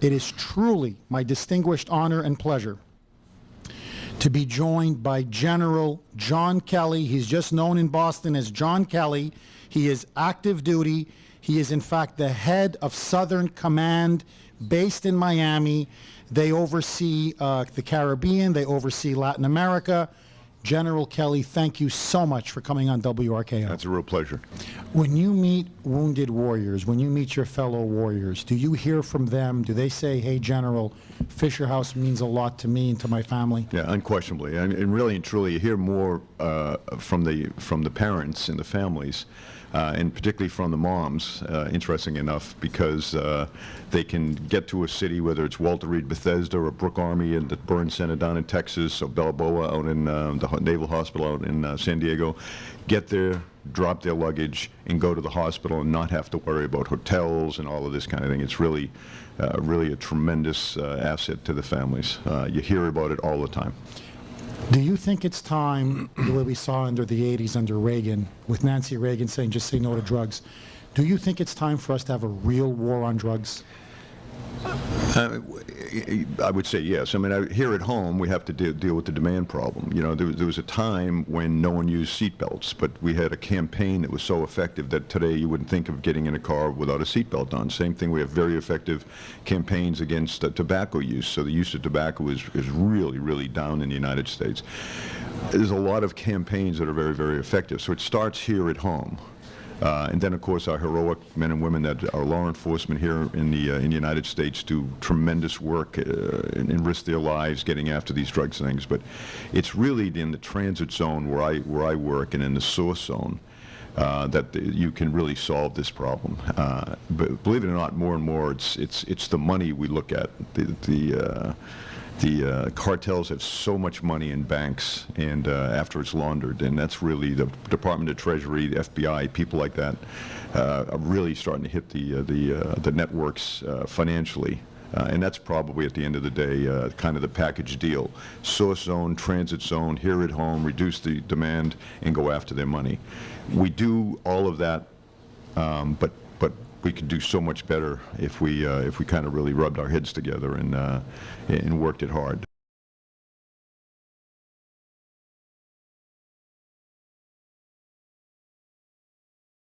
It is truly my distinguished honor and pleasure to be joined by General John Kelly. He's just known in Boston as John Kelly. He is active duty. He is, in fact, the head of Southern Command based in Miami. They oversee the Caribbean. They oversee Latin America. General Kelly, thank you so much for coming on WRKO. That's a real pleasure. When you meet wounded warriors, when you meet your fellow warriors, do you hear from them? Do they say, hey, General, Fisher House means a lot to me and to my family? Yeah, unquestionably. And really and truly, you hear more from the parents and the families, and particularly from the moms, interesting enough, because they can get to a city, whether it's Walter Reed Bethesda or Brooke Army and the Burn Center down in Texas, or Balboa out in the Naval Hospital out in San Diego, get there, drop their luggage, and go to the hospital and not have to worry about hotels and all of this kind of thing. It's really a tremendous asset to the families. You hear about it all the time. Do you think it's time, the way we saw under the 80s under Reagan, with Nancy Reagan saying just say no to drugs, do you think it's time for us to have a real war on drugs? I would say yes. I mean, here at home, we have to deal with the demand problem. You know, there was a time when no one used seatbelts, but we had a campaign that was so effective that today you wouldn't think of getting in a car without a seatbelt on. Same thing, we have very effective campaigns against tobacco use. So the use of tobacco is really, really down in the United States. There's a lot of campaigns that are very, very effective. So it starts here at home. And then, of course, our heroic men and women that are law enforcement here in the United States do tremendous work and risk their lives getting after these drugs and things. But it's really in the transit zone where I work and in the source zone that you can really solve this problem. But believe it or not, more and more, it's the money we look at. The cartels have so much money in banks, and after it's laundered, and that's really the Department of Treasury, the FBI, people like that are really starting to hit the networks financially. And that's probably, at the end of the day, kind of the package deal. Source zone, transit zone, here at home, reduce the demand, and go after their money. We do all of that, but we could do so much better if we kind of really rubbed our heads together and worked it hard.